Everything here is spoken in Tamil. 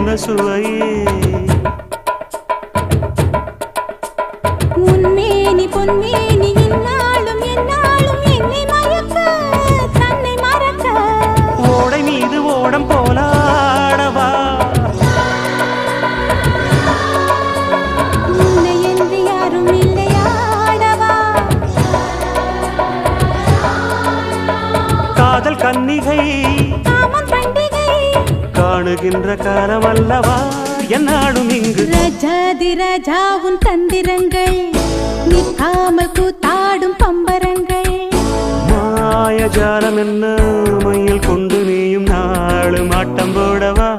என்ன சுவையே உன்மேனி பொன்மேனி இந்நாளும் எந்நாளும் என்னை மயக்க தன்னை மறக்க ஓடை மீது ஓடம் போலாடவா உன்னை என்று யாரும் இல்லையாடவா காதல் கன்னிகை காமம் பண்டிகை காணுகின்ற காலம் அல்லவா என்னாடும் இங்கு ரஜாதி ராஜாவும் தந்திரங்கள் நிற்காமல் கூத்தாடும் பம்பரங்கள் மாயஜாலம் என்ன மையில் கொண்டு நீயும் நாளும் ஆட்டம் போடவா